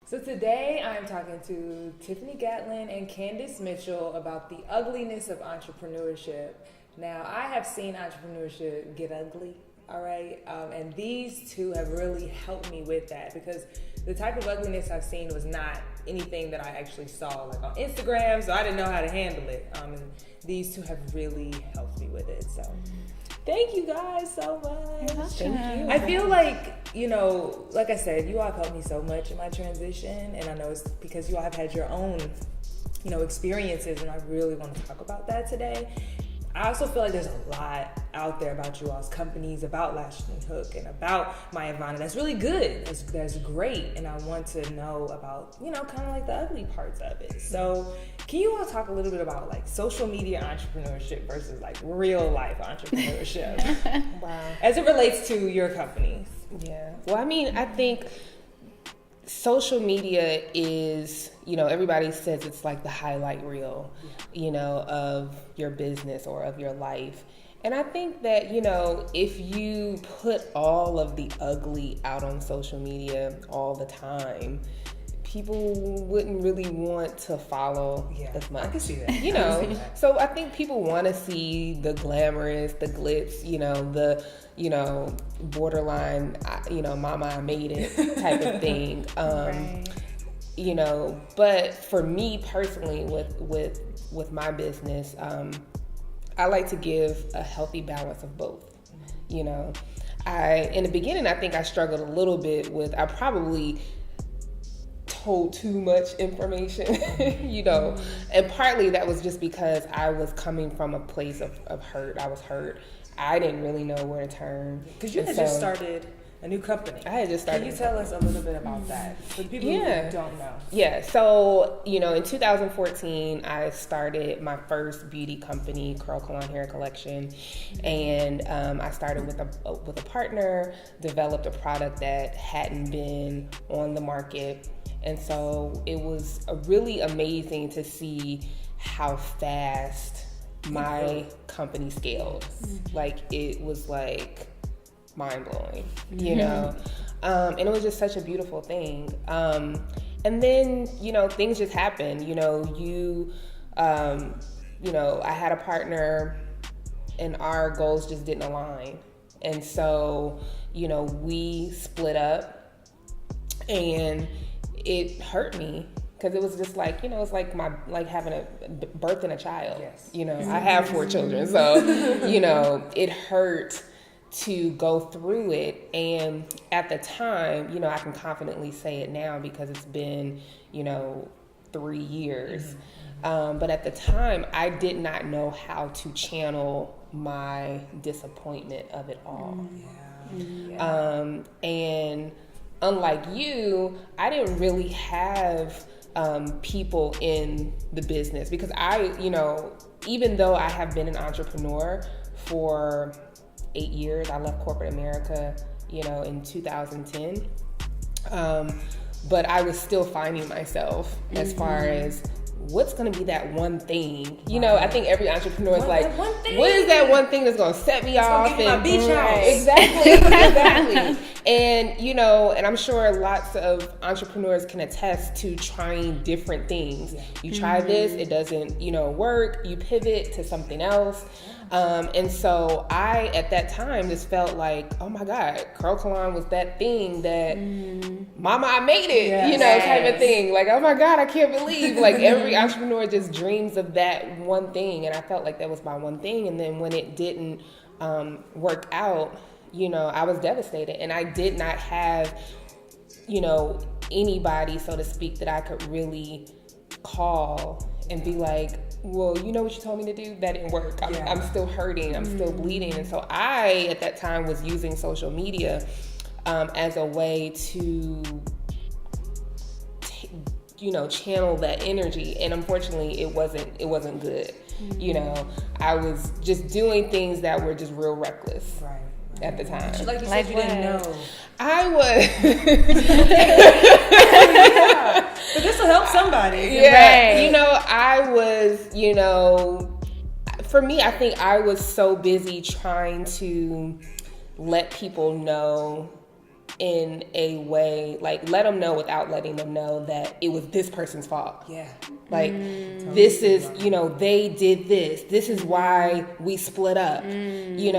So today I'm talking to Tiffini Gatlin and Candace Mitchell about the ugliness of entrepreneurship. Now, I have seen entrepreneurship get ugly, all right? And these two have really helped me with that, because the type of ugliness I've seen was not anything that I actually saw like on Instagram, so I didn't know how to handle it. And these two have really helped me with it, so thank you guys so much. Thank you. I feel like, like I said, you all have helped me so much in my transition, and I know it's because you all have had your own, experiences, and I really want to talk about that today. I also feel like there's a lot out there about you all's companies, about Latched Hooked, and about Myavana. That's really good. That's great, and I want to know about, kind of like the ugly parts of it. So, can you all talk a little bit about like social media entrepreneurship versus like real life entrepreneurship? Wow. As it relates to your companies. Yeah. Well, I think social media is, everybody says it's like the highlight reel, of your business or of your life. And I think that, if you put all of the ugly out on social media all the time, people wouldn't really want to follow as much. I can see that. So I think people want to see the glamorous, the glitz, the borderline, mama, I made it type of thing. Right. But for me personally, with my business, I like to give a healthy balance of both. In the beginning, I think I struggled a little bit with, I probably told too much information, and partly that was just because I was coming from a place of hurt. I was hurt. I didn't really know where to turn. Because you had just started a new company. I had just started. Can you tell us a little bit about that for the people who don't know? Yeah. So, in 2014, I started my first beauty company, Curl Colon Hair Collection, and I started with a partner, developed a product that hadn't been on the market. And so it was really amazing to see how fast my company scaled. Like, it was like mind-blowing, and it was just such a beautiful thing. And then, things just happened. I had a partner and our goals just didn't align. And so, we split up, and it hurt me because it was just like, it's like having a birthing a child. Yes. I have 4 children, so, it hurt to go through it. And at the time, I can confidently say it now because it's been, 3 years. But at the time, I did not know how to channel my disappointment of it all. And unlike you, I didn't really have people in the business because even though I have been an entrepreneur for 8 years, I left corporate America, in 2010. But I was still finding myself as far as what's going to be that one thing. I think every entrepreneur is like, what is that one thing that's going to set me off? And my beach house. Exactly. And, and I'm sure lots of entrepreneurs can attest to trying different things. You try this, it doesn't, work, you pivot to something else. And so I, at that time, just felt like, oh my God, Curl Colon was that thing that, mama, I made it, type of thing. Like, oh my God, I can't believe, like every entrepreneur just dreams of that one thing. And I felt like that was my one thing. And then when it didn't work out, I was devastated, and I did not have, anybody, so to speak, that I could really call and be like, well, you know what you told me to do? That didn't work. I'm still hurting. I'm still bleeding. And so I, at that time, was using social media as a way to, channel that energy. And unfortunately, it wasn't good. I was just doing things that were just real reckless. Right. At the time. Like you said, you didn't know. I was. But this will help somebody. Yeah. Right. I was, for me, I think I was so busy trying to let people know in a way, like let them know without letting them know that it was this person's fault. Yeah. Like this is, you know, they did this. This is why we split up. You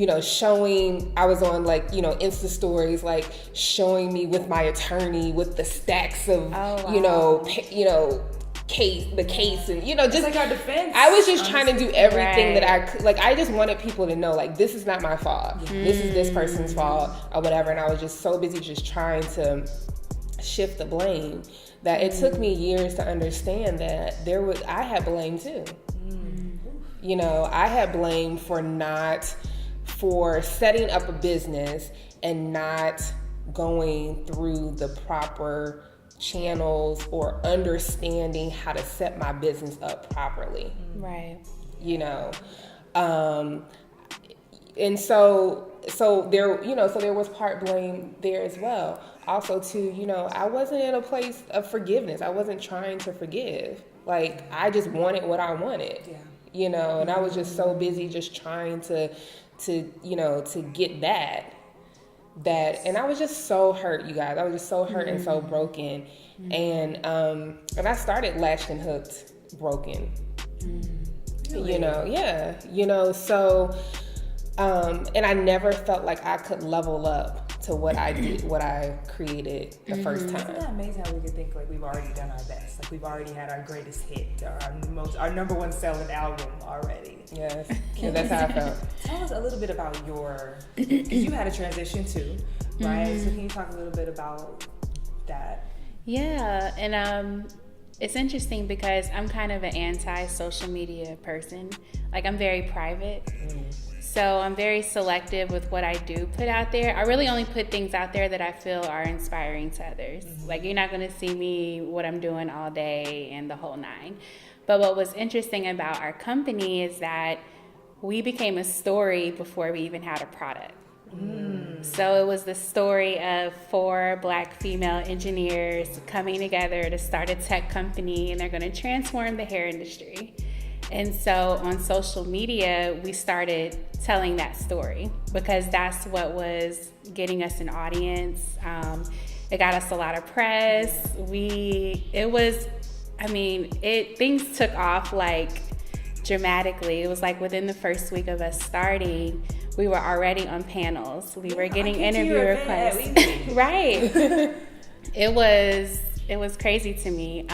know, showing, I was on like, you know, Insta stories, like showing me with my attorney with the stacks of, you know, the case and, you know, just it's like our defense. I was just trying to do everything that I could. Like, I just wanted people to know, like, this is not my fault. This is this person's fault or whatever. And I was just so busy just trying to shift the blame that it took me years to understand that I had blame too. You know, I had blame for setting up a business and not going through the proper channels or understanding how to set my business up properly. Right. You know, and so there, you know, so there was part blame there as well. Also too, you know, I wasn't in a place of forgiveness. I wasn't trying to forgive. Like, I just wanted what I wanted. Yeah. You know, and I was just so busy just trying to you know, to get that, and I was just so hurt, you guys. I was just so hurt and so broken, and I started Latched and Hooked broken. Really? You know, yeah, you know, so, and I never felt like I could level up to what I did, what I created the first time. Isn't that amazing how we could think like we've already done our best, like we've already had our greatest hit, our number one selling album already. Yes, yeah, that's how I felt. Tell us a little bit about because you had a transition too, right? So can you talk a little bit about that? Yeah, and it's interesting because I'm kind of an anti-social media person. Like, I'm very private. So I'm very selective with what I do put out there. I really only put things out there that I feel are inspiring to others. Like, you're not going to see me, what I'm doing all day and the whole nine. But what was interesting about our company is that we became a story before we even had a product. So it was the story of 4 Black female engineers coming together to start a tech company, and they're going to transform the hair industry. And so on social media, we started telling that story because that's what was getting us an audience. It got us a lot of press. Things took off like dramatically. It was like within the first week of us starting, we were already on panels. We were getting interview requests. Right. It was crazy to me.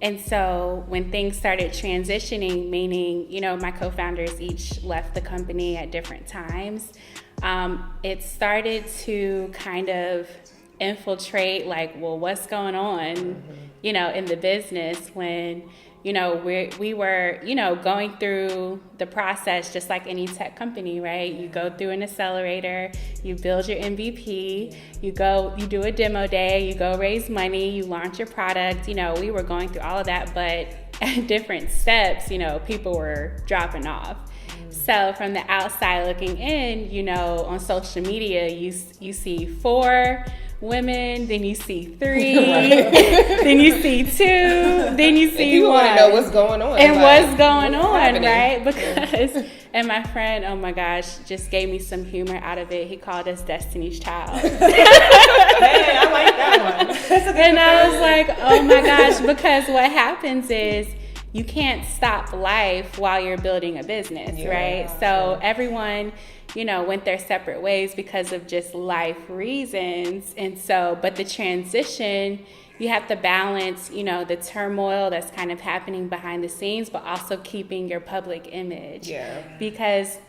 And so when things started transitioning, meaning, you know, my co-founders each left the company at different times, it started to kind of infiltrate, like, well, what's going on, you know, in the business when, you know, we were, you know, going through the process just like any tech company, right? You go through an accelerator, you build your MVP, you do a demo day, you go raise money, you launch your product. You know, we were going through all of that, but at different steps, you know, people were dropping off. So from the outside looking in, you know, on social media, you see 4 women, then you see 3, then you see 2, then you see 1. You want to know what's going on. And what's going on, right? Because, and my friend, oh my gosh, just gave me some humor out of it. He called us Destiny's Child. Hey, I like that one. And I was like, oh my gosh, because what happens is you can't stop life while you're building a business, right? So everyone, you know, went their separate ways because of just life reasons. And so, but the transition, you have to balance, you know, the turmoil that's kind of happening behind the scenes, but also keeping your public image. Yeah. Because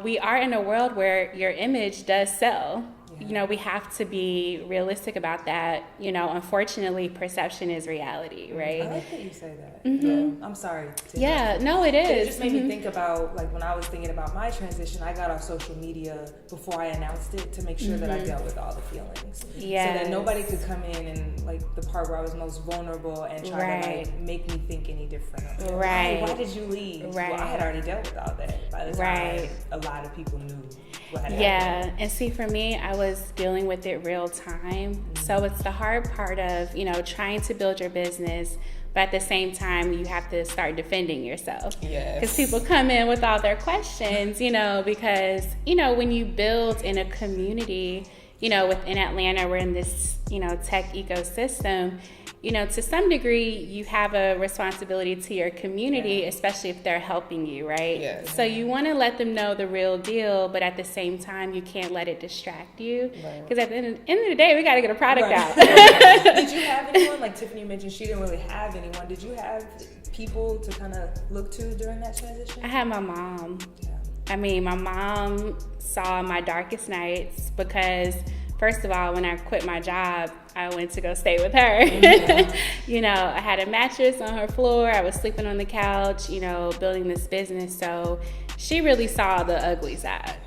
we are in a world where your image does sell. You know, we have to be realistic about that. You know, unfortunately, perception is reality, right? I like that you say that. Yeah. I'm sorry. No, it is. It just made me think about, like, when I was thinking about my transition, I got off social media before I announced it to make sure that I dealt with all the feelings. Yeah. So that nobody could come in and, like, the part where I was most vulnerable and try to, like, make me think any different. Right. Why did you leave? Well, I had already dealt with all that by the time a lot of people knew. Yeah, and see, for me, I was dealing with it real time. So it's the hard part of, trying to build your business, but at the same time, you have to start defending yourself. Yes. Because people come in with all their questions, because, when you build in a community, within Atlanta, we're in this, tech ecosystem, to some degree, you have a responsibility to your community, especially if they're helping you, right? Yes. So you want to let them know the real deal, but at the same time, you can't let it distract you. Because at the end of the day, we got to get a product out. Did you have anyone, like Tiffini mentioned, she didn't really have anyone. Did you have people to kind of look to during that transition? I had my mom. Yeah. My mom saw my darkest nights because, first of all, when I quit my job, I went to go stay with her. I had a mattress on her floor. I was sleeping on the couch, building this business. So she really saw the ugly side.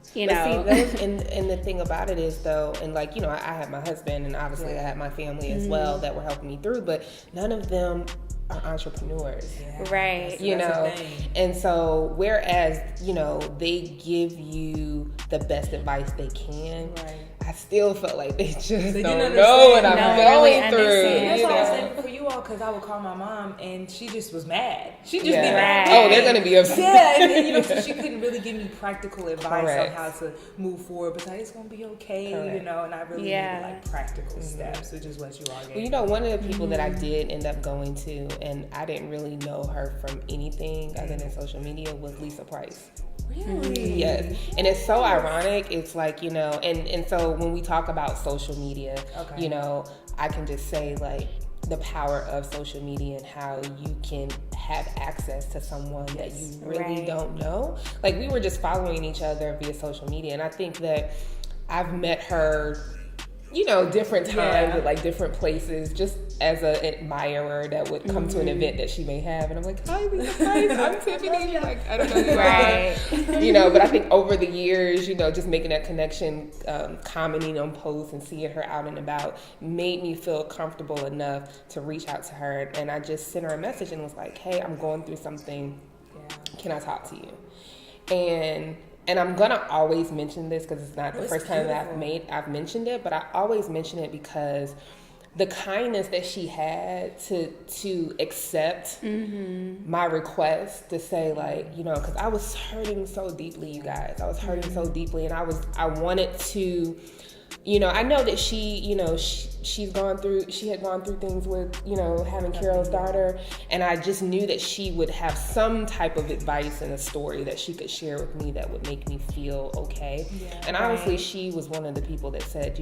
See, and the thing about it is, though, and I had my husband, and obviously I had my family as well that were helping me through, but none of them are entrepreneurs. Right. And so whereas, they give you the best advice they can, I still felt like they just don't know what I'm going through. That's why I was saying for you all, because I would call my mom and she just was mad. She just be mad. Oh, they're going to be upset. Yeah, and then, so she couldn't really give me practical advice on how to move forward. But it's going to be okay, and I really needed practical steps, which is what you all gave. Well, one of the people that I did end up going to, and I didn't really know her from anything other than social media, was Lisa Price. Really? Yes. And it's so ironic. It's and so when we talk about social media, I can just say the power of social media and how you can have access to someone that you really don't know. We were just following each other via social media, and I think that I've met her different times at different places, just as an admirer that would come to an event that she may have, and I'm like, hi, Lisa Price, I'm Tiffini. I don't know you. Right. But I think over the years, just making that connection, commenting on posts and seeing her out and about made me feel comfortable enough to reach out to her, and I just sent her a message and was like, hey, I'm going through something. Can I talk to you? And I'm gonna always mention this because it's not the first time that I've mentioned it, but I always mention it because the kindness that she had to accept my request to say because I was hurting so deeply, you guys. I was hurting so deeply, and I wanted to. I know that she had gone through things with, having Carol's daughter, and I just knew that she would have some type of advice and a story that she could share with me that would make me feel okay. Yeah, and honestly, she was one of the people that said,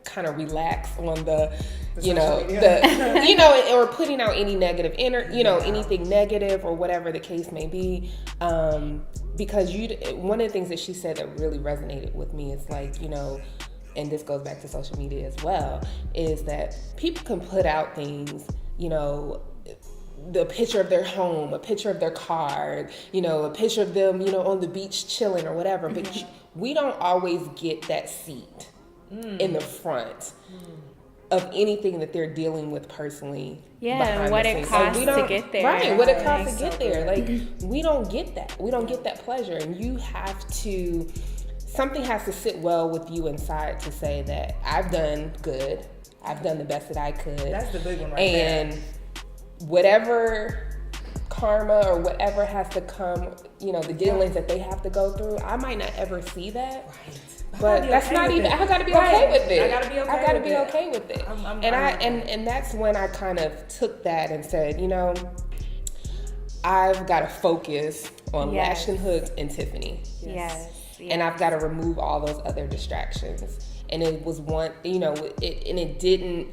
kind of relax on or putting out any negative anything negative or whatever the case may be. Because one of the things that she said that really resonated with me is and this goes back to social media as well, is that people can put out things, the picture of their home, a picture of their car, a picture of them, on the beach chilling or whatever, but we don't always get that seat in the front of anything that they're dealing with personally. Yeah, what it costs to get there. Right, what it costs to get there. We don't get that. We don't get that pleasure. And you have to, something has to sit well with you inside to say that I've done good. I've done the best that I could. That's the big one right there. And whatever karma or whatever has to come, the dealings that they have to go through, I might not ever see that. Right. But that's not even. I gotta be okay with it. I gotta be okay with it. And that's when I kind of took that and said, I've got to focus on Latched and Hooked and Tiffini. Yes. And I've got to remove all those other distractions. And it was it didn't,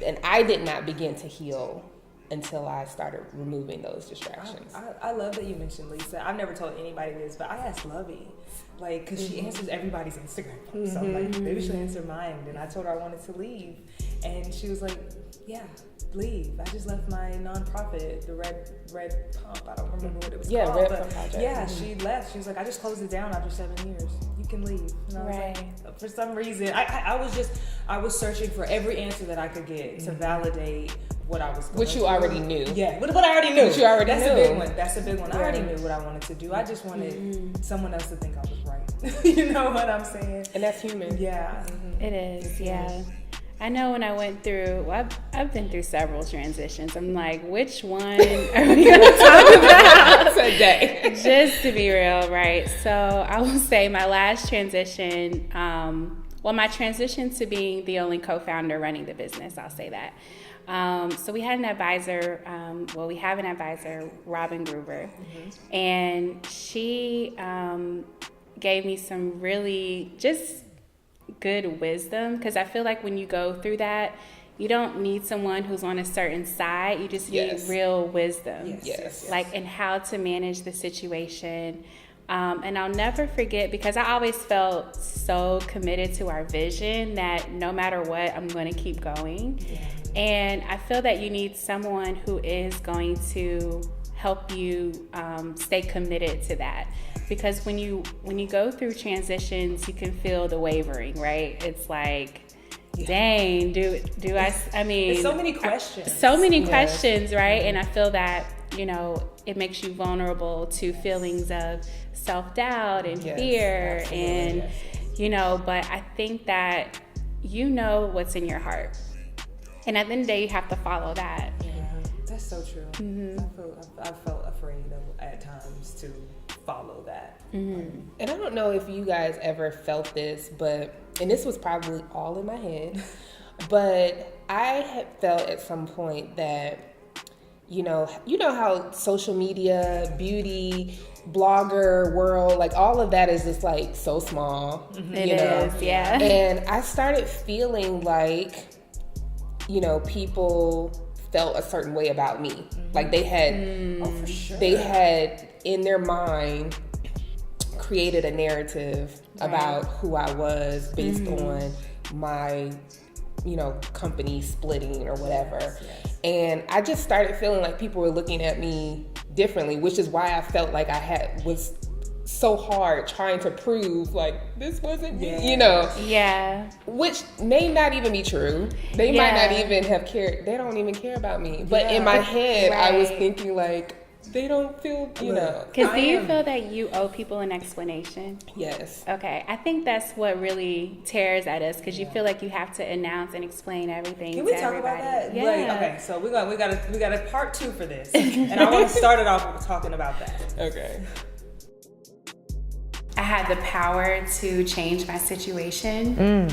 and I did not begin to heal until I started removing those distractions. I love that you mentioned Lisa. I've never told anybody this, but I asked Lovey, because she answers everybody's Instagram post. So I'm like, maybe she'll answer mine. And I told her I wanted to leave. And she was like, yeah, leave. I just left my nonprofit, the Red Pump. I don't remember what it was called. Yeah, Red Pump Project. Yeah, she left. She was like, I just closed it down after 7 years. You can leave. And I was like, for some reason, I was searching for every answer that I could get to validate what I was going Which you through. already knew. Yeah, what I already knew. Which you already That's knew. a big one. That's a big one. I Yeah. already knew what I wanted to do. I just wanted someone else to think I was right. You know what I'm saying? And that's human. Yeah. It is, yeah. I know when I went through, well, I've been through several transitions. I'm like, which one are we going to talk about Today. Just to be real, right? So I will say my last transition, my transition to being the only co-founder running the business, I'll say that. So we had an advisor, we have an advisor, Robin Gruber, and she gave me some really just good wisdom, because I feel like when you go through that, you don't need someone who's on a certain side. You just need real wisdom, like in how to manage the situation. And I'll never forget, because I always felt so committed to our vision that no matter what, I'm going to keep going. And I feel that you need someone who is going to help you stay committed to that. Because when you go through transitions, you can feel the wavering, right? It's like, dang, do I mean, there's so many questions. Questions, right? And I feel that, it makes you vulnerable to feelings of self-doubt and fear and, but I think that what's in your heart. And at the end of the day, you have to follow that. Yeah, that's so true. I felt afraid at times to follow that. And I don't know if you guys ever felt this, and this was probably all in my head, but I had felt at some point that, you know how social media, beauty, blogger world, like all of that is just like so small. It is, yeah. And I started feeling like, people felt a certain way about me. Like they had, for sure. they had in their mind created a narrative about who I was based on my, company splitting or whatever. And I just started feeling like people were looking at me differently, which is why I felt like was so hard trying to prove like this wasn't me, Yeah. Which may not even be true. They might not even have cared. They don't even care about me. But in my head, I was thinking like, they don't feel, Because do you feel that you owe people an explanation? Yes. Okay. I think that's what really tears at us, because you feel like you have to announce and explain everything. Can we talk everybody. about that? Yeah. Like, okay, so we got a part 2 for this, and I want to start it off with talking about that. Okay. I had the power to change my situation.